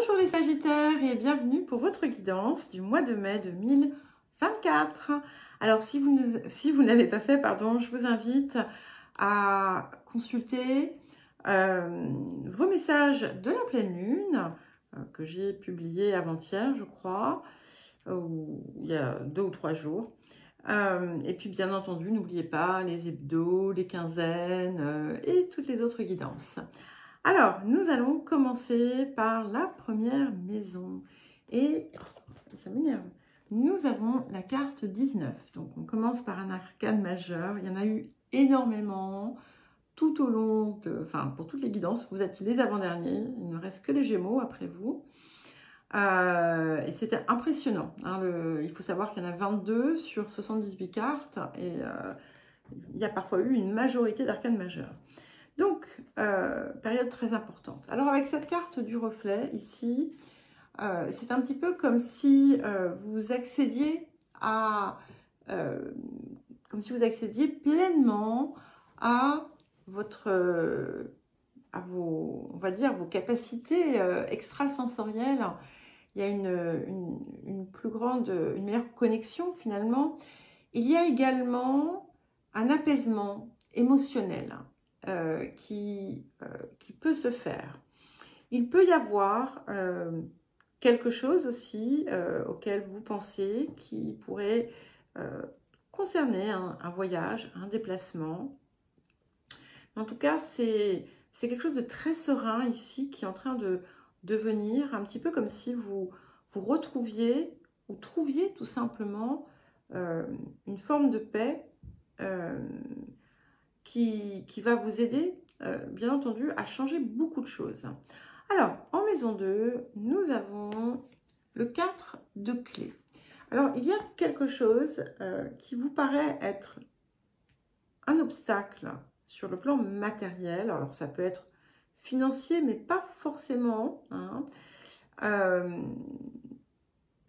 Bonjour les Sagittaires et bienvenue pour votre guidance du mois de mai 2024. Alors si vous ne l'avez pas fait, pardon, je vous invite à consulter vos messages de la pleine lune que j'ai publié avant-hier, je crois, ou il y a 2 ou 3 jours. Et puis bien entendu, n'oubliez pas les hebdos, les quinzaines et toutes les autres guidances. Alors, nous allons commencer par la première maison. Et, ça m'énerve, nous avons la carte 19. Donc, on commence par un arcane majeur. Il y en a eu énormément tout au long, pour toutes les guidances. Vous êtes les avant-derniers. Il ne reste que les Gémeaux après vous. Et c'était impressionnant. Hein, il faut savoir qu'il y en a 22 sur 78 cartes. Et il y a parfois eu une majorité d'arcanes majeurs. Donc, période très importante. Alors, avec cette carte du reflet, ici, c'est un petit peu comme si vous accédiez à... comme si vous accédiez pleinement à on va dire, vos capacités extrasensorielles. Il y a une meilleure connexion, finalement. Il y a également un apaisement émotionnel. Qui peut se faire. Il peut y avoir quelque chose aussi auquel vous pensez qui pourrait concerner un voyage, un déplacement. En tout cas, c'est quelque chose de très serein ici qui est en train de devenir un petit peu comme si vous retrouviez ou trouviez tout simplement une forme de paix qui va vous aider, bien entendu, à changer beaucoup de choses. Alors, en maison 2, nous avons le 4 de clés. Alors, il y a quelque chose qui vous paraît être un obstacle sur le plan matériel. Alors, ça peut être financier, mais pas forcément. Hein.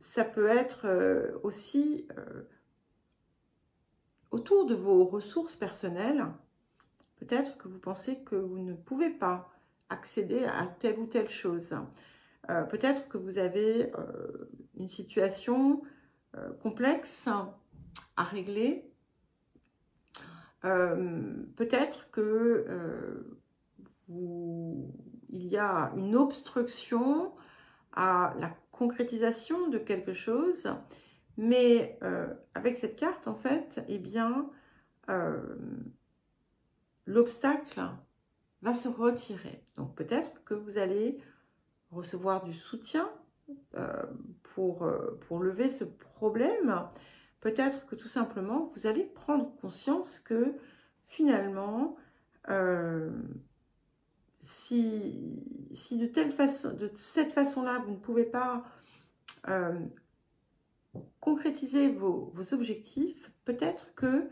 Ça peut être aussi autour de vos ressources personnelles. Peut-être que vous pensez que vous ne pouvez pas accéder à telle ou telle chose. Peut-être que vous avez une situation complexe à régler. Peut-être que il y a une obstruction à la concrétisation de quelque chose. Mais avec cette carte, en fait, eh bien... l'obstacle va se retirer. Donc peut-être que vous allez recevoir du soutien pour lever ce problème. Peut-être que tout simplement, vous allez prendre conscience que finalement, si de cette façon-là, vous ne pouvez pas concrétiser vos objectifs, peut-être que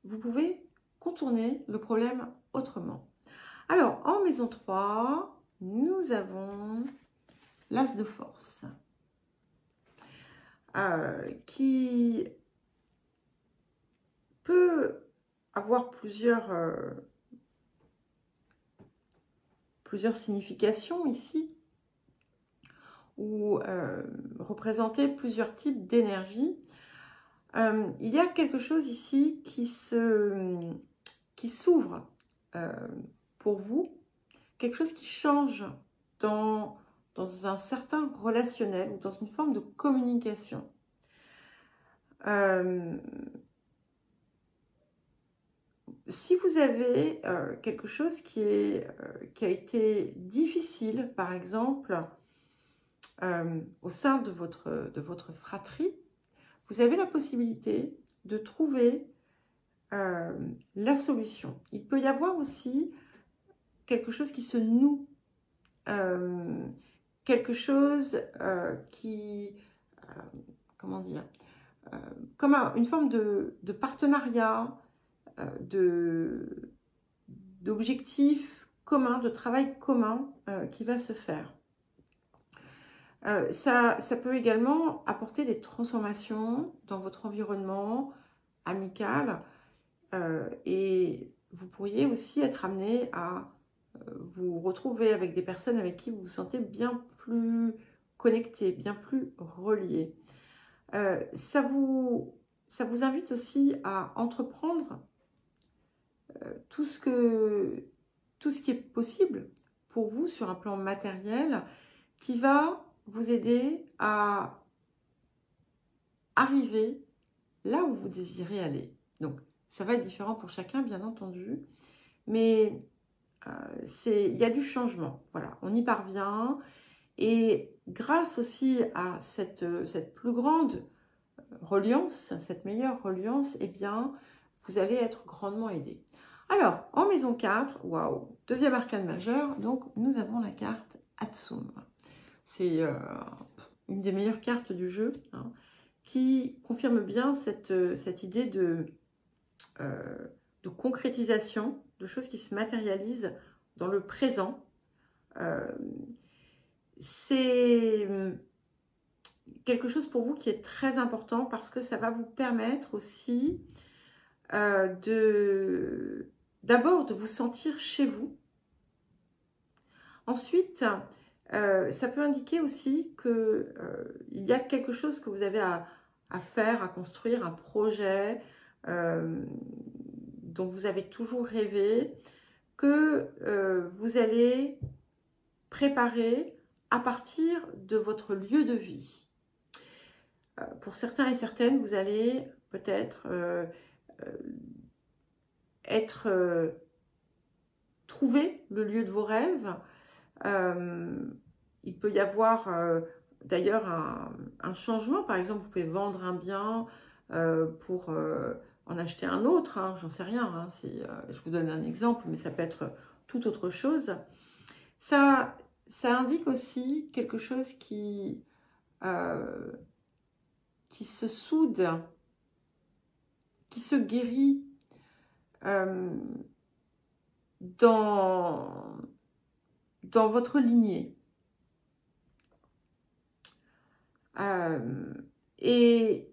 vous pouvez contourner le problème autrement. Alors, en maison 3, nous avons l'As de force qui peut avoir plusieurs significations ici ou représenter plusieurs types d'énergie. Il y a quelque chose ici qui s'ouvre pour vous, quelque chose qui change dans un certain relationnel ou dans une forme de communication. Si vous avez quelque chose qui a été difficile, par exemple, au sein de votre fratrie, vous avez la possibilité de trouver la solution. Il peut y avoir aussi quelque chose qui se noue, quelque chose comment dire, comme une forme de partenariat, d'objectifs communs, de travail commun qui va se faire. Ça peut également apporter des transformations dans votre environnement amical et vous pourriez aussi être amené à vous retrouver avec des personnes avec qui vous vous sentez bien plus connecté, bien plus relié. Ça vous invite aussi à entreprendre tout ce qui est possible pour vous sur un plan matériel qui va vous aider à arriver là où vous désirez aller. Donc, ça va être différent pour chacun, bien entendu, mais il y a du changement. Voilà, on y parvient. Et grâce aussi à cette plus grande reliance, cette meilleure reliance, eh bien, vous allez être grandement aidé. Alors, en maison 4, waouh, deuxième arcane majeur, donc nous avons la carte Atsum. C'est une des meilleures cartes du jeu, hein, qui confirme bien cette idée de concrétisation, de choses qui se matérialisent dans le présent. C'est quelque chose pour vous qui est très important parce que ça va vous permettre aussi d'abord de vous sentir chez vous. Ensuite, ça peut indiquer aussi qu'il y a quelque chose que vous avez à faire, à construire, un projet dont vous avez toujours rêvé, que vous allez préparer à partir de votre lieu de vie. Pour certains et certaines, vous allez peut-être trouver le lieu de vos rêves. Il peut y avoir d'ailleurs un changement. Par exemple, vous pouvez vendre un bien pour en acheter un autre. Hein, j'en sais rien. Hein, je vous donne un exemple, mais ça peut être tout autre chose. Ça indique aussi quelque chose qui se soude, qui se guérit dans votre lignée. Et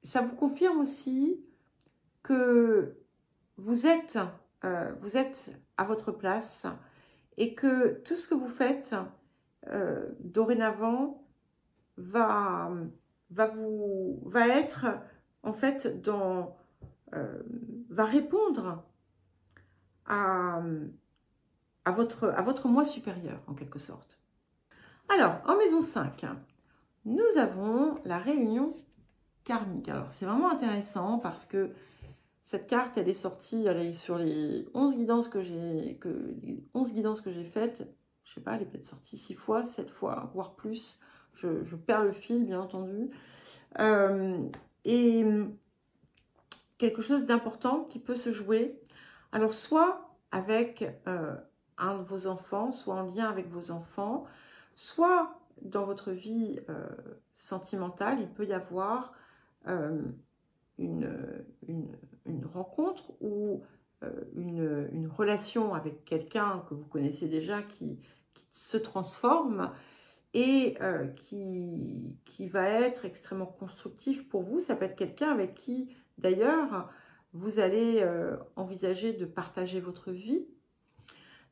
ça vous confirme aussi que vous êtes à votre place et que tout ce que vous faites dorénavant va être en fait va répondre à votre moi supérieur en quelque sorte. Alors en maison 5, nous avons la réunion karmique. Alors c'est vraiment intéressant parce que cette carte, elle est sortie, elle est sur les 11 guidances que j'ai faites. Je sais pas, elle est peut-être sortie 6 fois, 7 fois, voire plus. Je perds le fil, bien entendu. Et quelque chose d'important qui peut se jouer. Alors, soit avec un de vos enfants, soit en lien avec vos enfants, soit dans votre vie sentimentale, il peut y avoir une rencontre ou une relation avec quelqu'un que vous connaissez déjà qui se transforme et qui va être extrêmement constructif pour vous. Ça peut être quelqu'un avec qui, d'ailleurs, vous allez envisager de partager votre vie.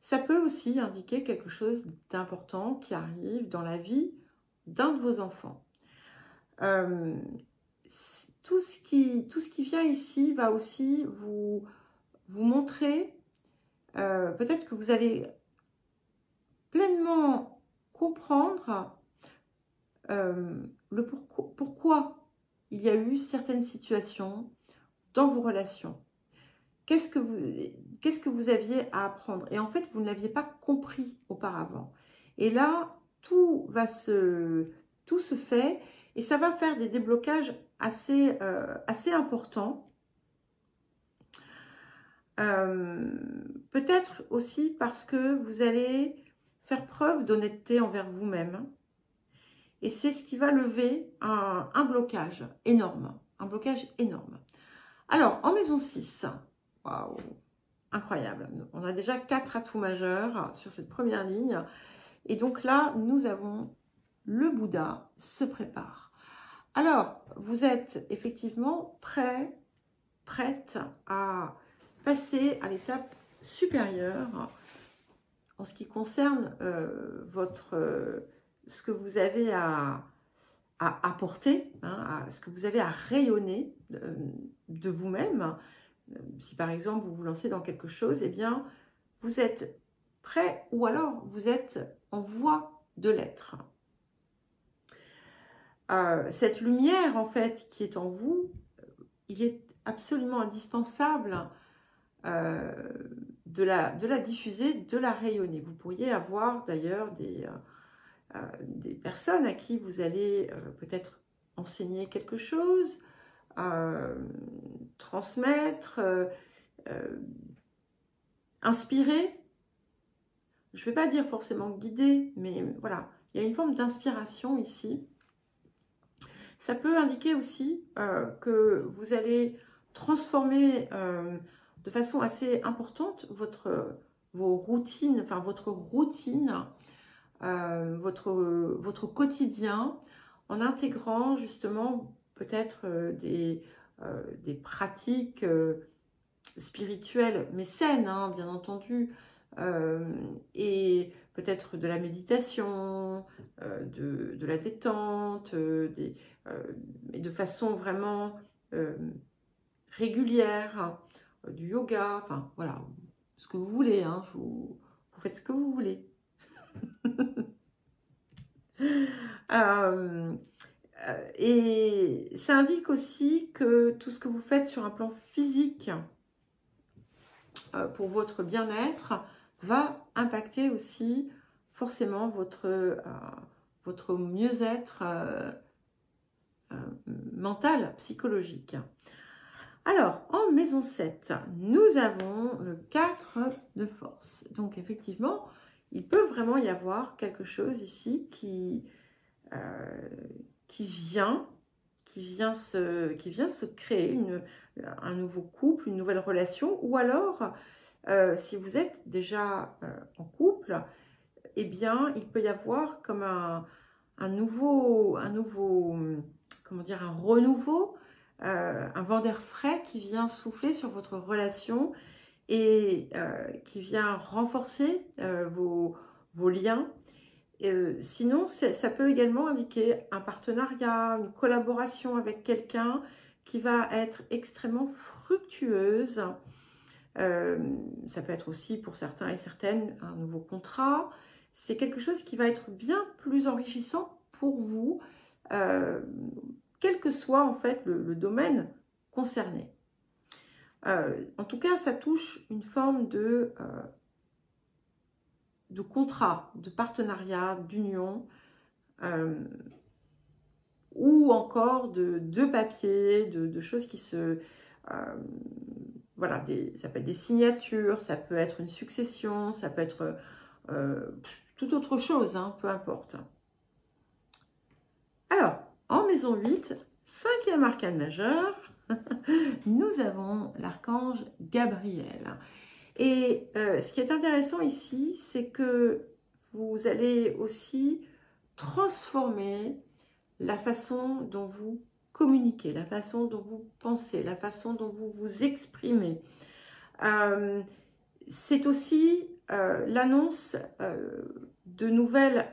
Ça peut aussi indiquer quelque chose d'important qui arrive dans la vie d'un de vos enfants. Tout ce qui vient ici va aussi vous montrer, peut-être que vous allez pleinement comprendre pourquoi il y a eu certaines situations dans vos relations. Qu'est-ce que vous aviez à apprendre? Et en fait, vous ne l'aviez pas compris auparavant. Et là, tout se fait et ça va faire des déblocages assez importants. Peut-être aussi parce que vous allez faire preuve d'honnêteté envers vous-même. Et c'est ce qui va lever un blocage énorme. Un blocage énorme. Alors, en maison 6, waouh, incroyable. On a déjà 4 atouts majeurs sur cette première ligne. Et donc là, nous avons le Bouddha se prépare. Alors, vous êtes effectivement prête à passer à l'étape supérieur en ce qui concerne ce que vous avez à apporter, hein, ce que vous avez à rayonner de vous-même. Si par exemple vous vous lancez dans quelque chose, eh bien vous êtes prêt ou alors vous êtes en voie de l'être. Cette lumière en fait qui est en vous, il est absolument indispensable de la diffuser, de la rayonner. Vous pourriez avoir d'ailleurs des personnes à qui vous allez peut-être enseigner quelque chose, transmettre, inspirer. Je ne vais pas dire forcément guider, mais voilà, il y a une forme d'inspiration ici. Ça peut indiquer aussi que vous allez transformer de façon assez importante vos routines, enfin votre routine, votre quotidien, en intégrant justement peut-être des pratiques spirituelles, mais saines, hein, bien entendu, et peut-être de la méditation, de la détente, mais de façon vraiment régulière, du yoga, enfin voilà, ce que vous voulez, hein, vous faites ce que vous voulez. Et ça indique aussi que tout ce que vous faites sur un plan physique pour votre bien-être va impacter aussi forcément votre mieux-être mental, psychologique. Alors, en maison 7, nous avons le 4 de force. Donc, effectivement, il peut vraiment y avoir quelque chose ici qui vient se créer, un nouveau couple, une nouvelle relation, ou alors, si vous êtes déjà en couple, eh bien, il peut y avoir comme un nouveau, comment dire, un renouveau, un vent d'air frais qui vient souffler sur votre relation et qui vient renforcer vos liens. Sinon, ça peut également indiquer un partenariat, une collaboration avec quelqu'un qui va être extrêmement fructueuse. Ça peut être aussi pour certains et certaines un nouveau contrat. C'est quelque chose qui va être bien plus enrichissant pour vous, quel que soit en fait le domaine concerné. En tout cas, ça touche une forme de contrat, de partenariat, d'union, ou encore de papier, de choses qui se... voilà, ça peut être des signatures, ça peut être une succession, ça peut être toute autre chose, hein, peu importe. Alors, en maison 8, 5e arcane majeur, nous avons l'archange Gabriel. Et ce qui est intéressant ici, c'est que vous allez aussi transformer la façon dont vous communiquez, la façon dont vous pensez, la façon dont vous vous exprimez. C'est aussi l'annonce de nouvelles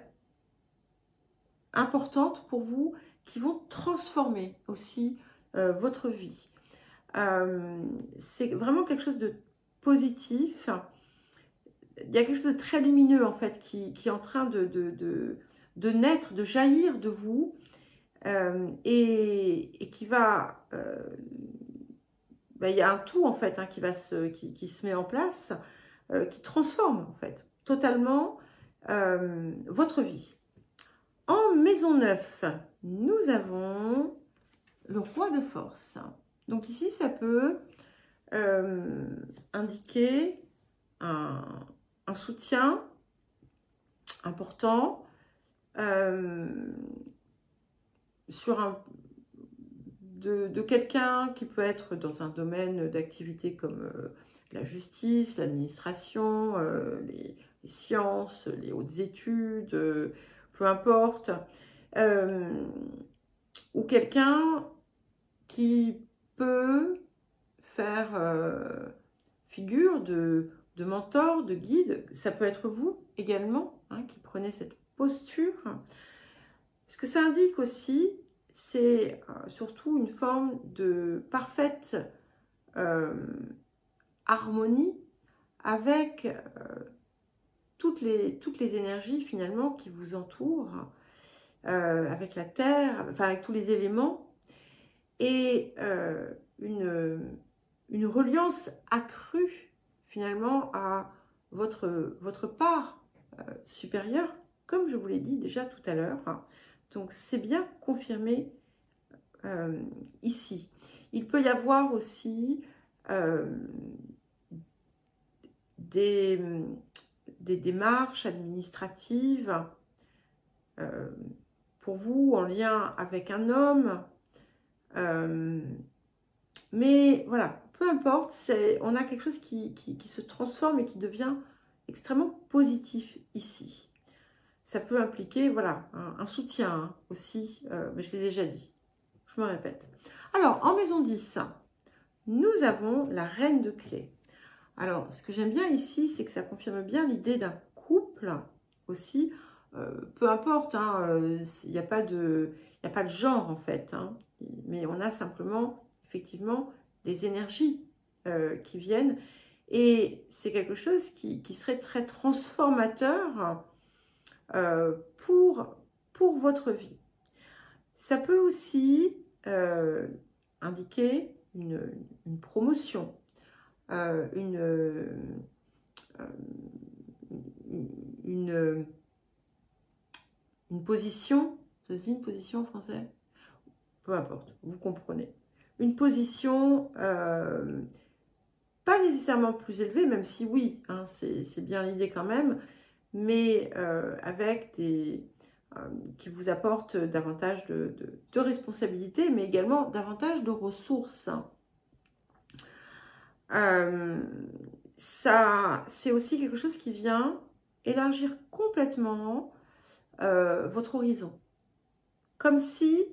importantes pour vous qui vont transformer aussi votre vie. C'est vraiment quelque chose de positif. Il y a quelque chose de très lumineux en fait qui est en train de naître, de jaillir de vous et qui va... il y a un tout en fait hein, qui se met en place, qui transforme en fait totalement votre vie. En maison 9, nous avons le roi de force. Donc ici, ça peut indiquer un soutien important de quelqu'un qui peut être dans un domaine d'activité comme la justice, l'administration, les sciences, les hautes études, peu importe, ou quelqu'un qui peut faire figure de de mentor, de guide. Ça peut être vous également hein, qui prenez cette posture. Ce que ça indique aussi, c'est surtout une forme de parfaite harmonie avec toutes les énergies finalement qui vous entourent, avec la terre, enfin avec tous les éléments, et une reliance accrue finalement à votre part supérieure, comme je vous l'ai dit déjà tout à l'heure. Donc c'est bien confirmé ici. Il peut y avoir aussi des démarches administratives pour vous en lien avec un homme. Mais voilà, peu importe, on a quelque chose qui se transforme et qui devient extrêmement positif ici. Ça peut impliquer voilà, un soutien hein, aussi, mais je l'ai déjà dit, je me répète. Alors, en maison 10, nous avons la reine de clés. Alors, ce que j'aime bien ici, c'est que ça confirme bien l'idée d'un couple aussi. Peu importe, il n'y a pas de genre en fait, hein, mais on a simplement effectivement les énergies qui viennent et c'est quelque chose qui serait très transformateur pour votre vie. Ça peut aussi indiquer une promotion, une position, ça se dit une position en français? Peu importe, vous comprenez. Une position pas nécessairement plus élevée, même si oui, hein, c'est bien l'idée quand même, mais avec qui vous apporte davantage de responsabilités, mais également davantage de ressources. Ça, c'est aussi quelque chose qui vient élargir complètement votre horizon. Comme si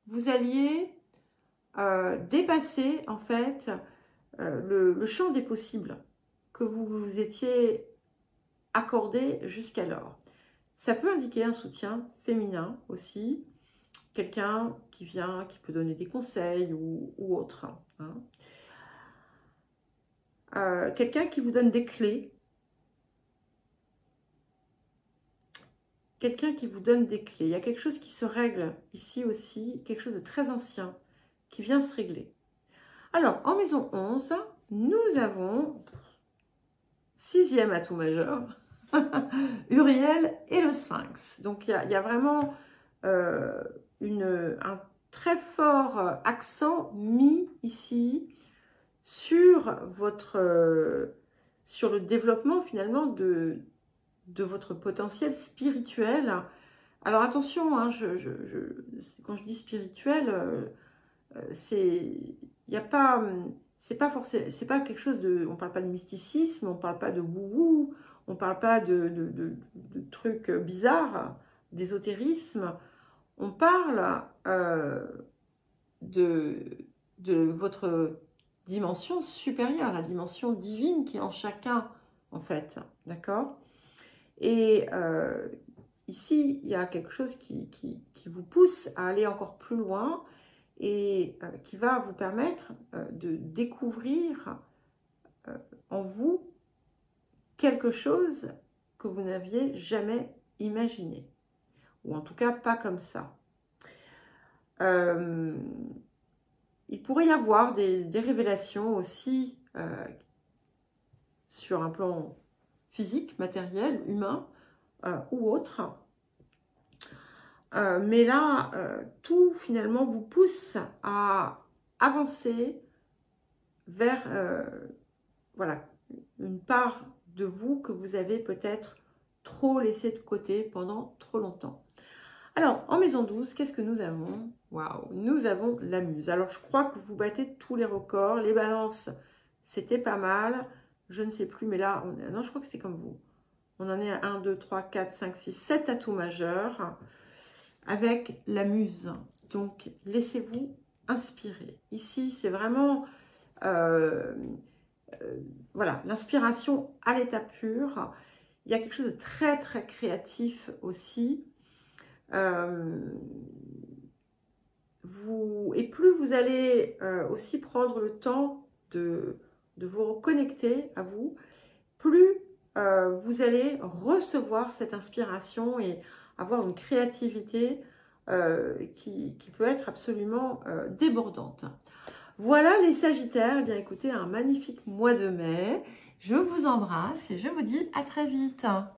vous alliez dépasser en fait le champ des possibles que vous vous étiez accordé jusqu'alors. Ça peut indiquer un soutien féminin aussi, quelqu'un qui vient, qui peut donner des conseils ou autre. Hein. Quelqu'un qui vous donne des clés. Quelqu'un qui vous donne des clés. Il y a quelque chose qui se règle ici aussi, quelque chose de très ancien qui vient se régler. Alors, en maison 11, nous avons 6e atout majeur, Uriel et le Sphinx. Donc, il y a vraiment un très fort accent mis ici sur sur le développement finalement de votre potentiel spirituel. Alors attention, hein, quand je dis spirituel, c'est pas forcément, c'est pas quelque chose de, on parle pas de mysticisme, on parle pas de wou-wou, on parle pas de trucs bizarres, d'ésotérisme. On parle de votre dimension supérieure, la dimension divine qui est en chacun, en fait. D'accord? Et ici, il y a quelque chose qui vous pousse à aller encore plus loin et qui va vous permettre de découvrir en vous quelque chose que vous n'aviez jamais imaginé. Ou en tout cas, pas comme ça. Il pourrait y avoir des révélations aussi sur un plan physique, matériel, humain ou autre. Mais là, tout finalement vous pousse à avancer vers voilà, une part de vous que vous avez peut-être trop laissé de côté pendant trop longtemps. Alors, en maison 12, qu'est-ce que nous avons? Waouh, nous avons la muse. Alors, je crois que vous battez tous les records. Les balances, c'était pas mal. Je ne sais plus, mais là, non, je crois que c'était comme vous. On en est à 1, 2, 3, 4, 5, 6, 7 atouts majeurs avec la muse. Donc, laissez-vous inspirer. Ici, c'est vraiment voilà, l'inspiration à l'état pur. Il y a quelque chose de très, très créatif aussi. Et plus vous allez aussi prendre le temps de vous reconnecter à vous, plus vous allez recevoir cette inspiration et avoir une créativité qui peut être absolument débordante. Voilà les Sagittaires. Eh bien, écoutez, un magnifique mois de mai. Je vous embrasse et je vous dis à très vite.